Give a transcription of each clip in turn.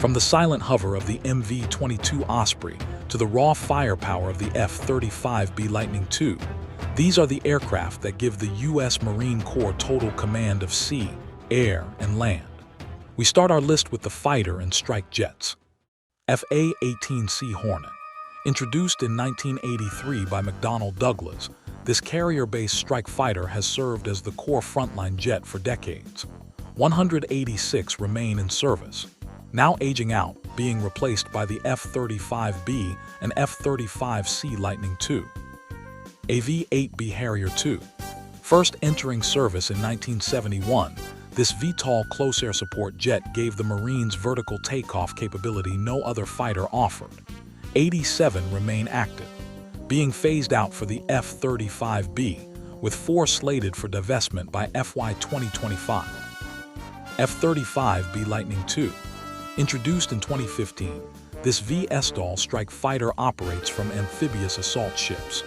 From the silent hover of the MV-22 Osprey to the raw firepower of the F-35B Lightning II, these are the aircraft that give the U.S. Marine Corps total command of sea, air, and land. We start our list with the fighter and strike jets. FA-18C Hornet. Introduced in 1983 by McDonnell Douglas, this carrier-based strike fighter has served as the Corps frontline jet for decades. 186 remain in service, now aging out, being replaced by the F-35B and F-35C Lightning II. AV-8B Harrier II. First entering service in 1971, this VTOL close air support jet gave the Marines vertical takeoff capability no other fighter offered. 87 remain active, being phased out for the F-35B, with 4 slated for divestment by FY 2025. F-35B Lightning II. Introduced in 2015, this VSTOL strike fighter operates from amphibious assault ships,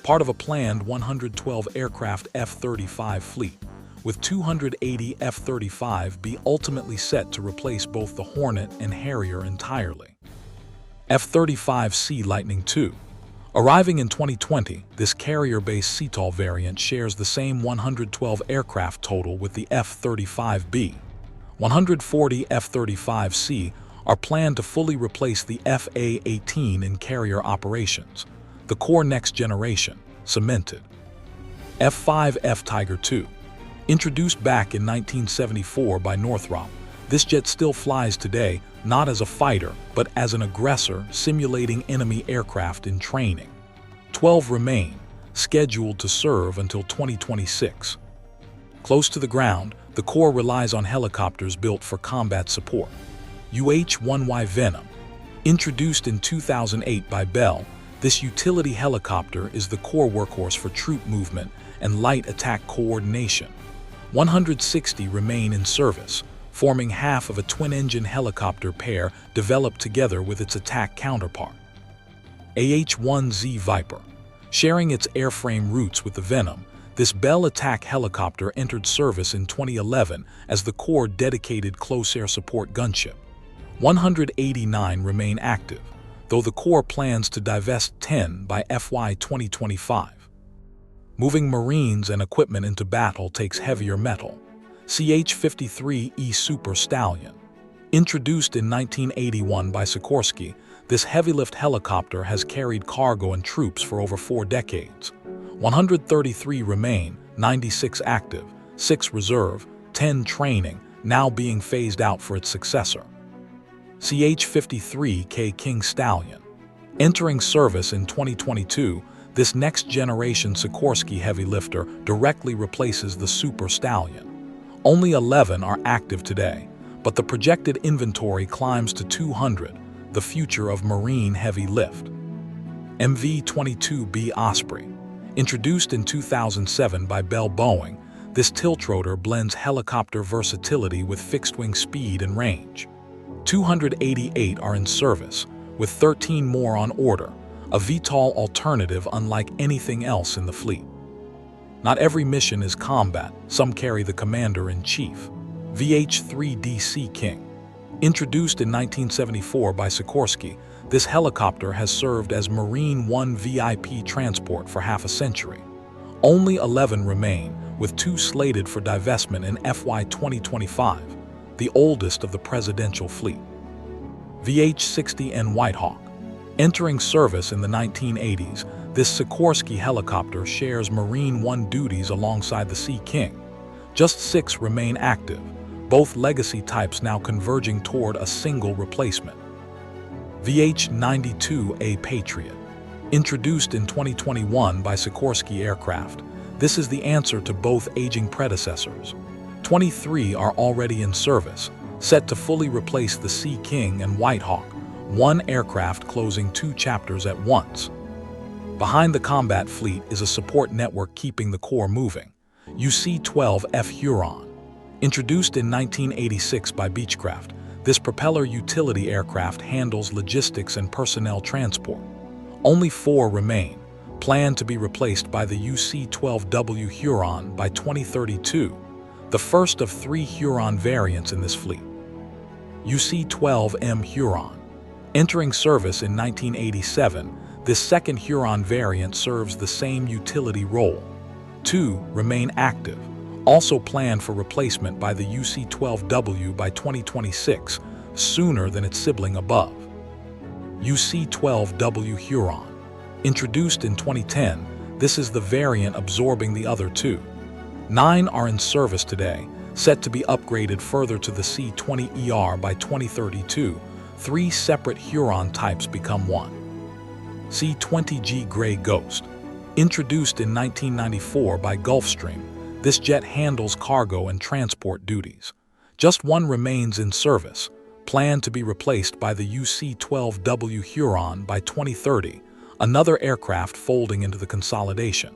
part of a planned 112 aircraft F-35 fleet, with 280 F-35B ultimately set to replace both the Hornet and Harrier entirely. F-35C Lightning II. Arriving in 2020, this carrier-based CTOL variant shares the same 112 aircraft total with the F-35B. 140 F-35C are planned to fully replace the FA-18 in carrier operations, the Corps next generation, cemented. F-5F Tiger II. Introduced back in 1974 by Northrop, this jet still flies today, not as a fighter, but as an aggressor simulating enemy aircraft in training. 12 remain, scheduled to serve until 2026. Close to the ground, the Corps relies on helicopters built for combat support. UH-1Y Venom. Introduced in 2008 by Bell, this utility helicopter is the Corps workhorse for troop movement and light attack coordination. 160 remain in service, forming half of a twin-engine helicopter pair developed together with its attack counterpart. AH-1Z Viper. Sharing its airframe roots with the Venom, this Bell attack helicopter entered service in 2011 as the Corps' dedicated close air support gunship. 189 remain active, though the Corps plans to divest 10 by FY 2025. Moving Marines and equipment into battle takes heavier metal. CH-53E Super Stallion. Introduced in 1981 by Sikorsky, this heavy-lift helicopter has carried cargo and troops for over 4 decades. 133 remain, 96 active, 6 reserve, 10 training, now being phased out for its successor. CH-53K King Stallion. Entering service in 2022, this next-generation Sikorsky heavy lifter directly replaces the Super Stallion. Only 11 are active today, but the projected inventory climbs to 200, the future of marine heavy lift. MV-22B Osprey. Introduced in 2007 by Bell Boeing, this tiltrotor blends helicopter versatility with fixed-wing speed and range. 288 are in service, with 13 more on order, a VTOL alternative unlike anything else in the fleet. Not every mission is combat, some carry the Commander-in-Chief. VH-3DC King. Introduced in 1974 by Sikorsky, this helicopter has served as Marine One VIP transport for half a century. Only 11 remain, with 2 slated for divestment in FY 2025, the oldest of the presidential fleet. VH-60N Whitehawk. Entering service in the 1980s, this Sikorsky helicopter shares Marine One duties alongside the Sea King. Just 6 remain active, both legacy types now converging toward a single replacement. VH-92A Patriot. Introduced in 2021 by Sikorsky Aircraft, this is the answer to both aging predecessors. 23 are already in service, set to fully replace the Sea King and Whitehawk, one aircraft closing 2 chapters at once. Behind the combat fleet is a support network keeping the Corps moving. UC-12F Huron. Introduced in 1986 by Beechcraft, this propeller utility aircraft handles logistics and personnel transport. Only 4 remain, planned to be replaced by the UC-12W Huron by 2032, the first of 3 Huron variants in this fleet. UC-12M Huron. Entering service in 1987, this second Huron variant serves the same utility role. 2 remain active, also planned for replacement by the UC-12W by 2026, sooner than its sibling above. UC-12W Huron. Introduced in 2010, this is the variant absorbing the other 2. 9 are in service today, set to be upgraded further to the C-20ER by 2032. 3 separate Huron types become one. C-20G Gray Ghost. Introduced in 1994 by Gulfstream, this jet handles cargo and transport duties. Just one remains in service, planned to be replaced by the UC-12W Huron by 2030, another aircraft folding into the consolidation.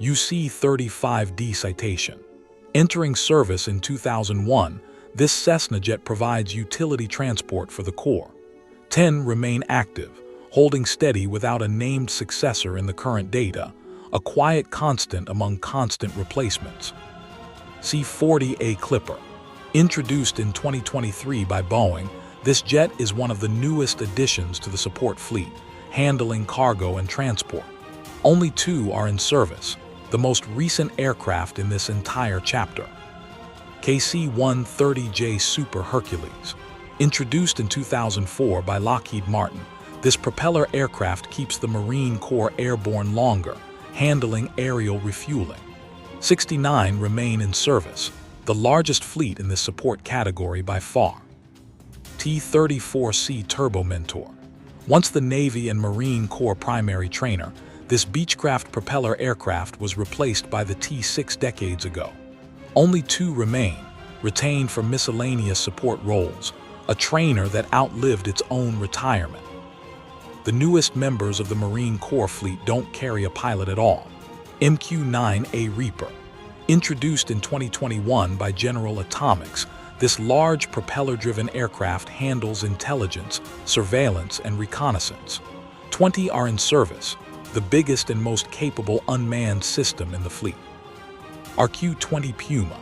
UC-35D Citation. Entering service in 2001, this Cessna jet provides utility transport for the Corps. 10 remain active, holding steady without a named successor in the current data, a quiet constant among constant replacements. C-40A Clipper. Introduced in 2023 by Boeing, this jet is one of the newest additions to the support fleet, handling cargo and transport. Only 2 are in service, the most recent aircraft in this entire chapter. KC-130J Super Hercules. Introduced in 2004 by Lockheed Martin, this propeller aircraft keeps the Marine Corps airborne longer, handling aerial refueling. 69 remain in service, the largest fleet in this support category by far. T-34C Turbo Mentor. Once the Navy and Marine Corps primary trainer, this Beechcraft propeller aircraft was replaced by the T-6 decades ago. Only 2 remain, retained for miscellaneous support roles, a trainer that outlived its own retirement. The newest members of the Marine Corps fleet don't carry a pilot at all. MQ-9A Reaper. Introduced in 2021 by General Atomics, this large propeller-driven aircraft handles intelligence, surveillance, and reconnaissance. 20 are in service, the biggest and most capable unmanned system in the fleet. RQ-20 Puma.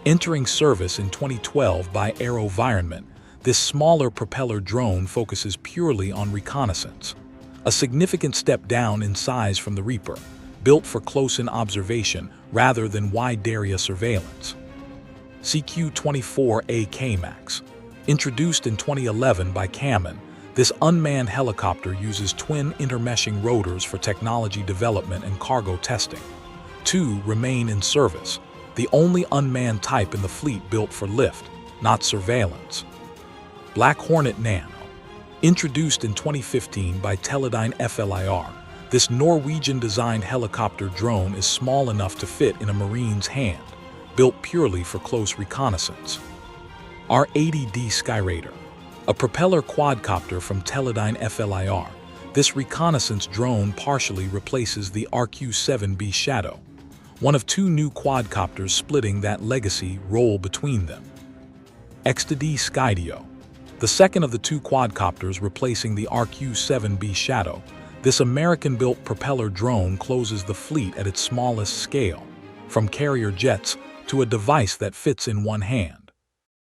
Entering service in 2012 by AeroVironment, this smaller propeller drone focuses purely on reconnaissance. A significant step down in size from the Reaper, built for close-in observation rather than wide-area surveillance. CQ-24A K-MAX. Introduced in 2011 by Kaman, this unmanned helicopter uses twin intermeshing rotors for technology development and cargo testing. 2 remain in service, the only unmanned type in the fleet built for lift, not surveillance. Black Hornet Nano. Introduced in 2015 by Teledyne FLIR, this Norwegian-designed helicopter drone is small enough to fit in a Marine's hand, built purely for close reconnaissance. R-80D SkyRaider. A propeller quadcopter from Teledyne FLIR, this reconnaissance drone partially replaces the RQ-7B Shadow, one of 2 new quadcopters splitting that legacy role between them. XD Skydio. The second of the 2 quadcopters replacing the RQ-7B Shadow, this American-built propeller drone closes the fleet at its smallest scale, from carrier jets to a device that fits in one hand.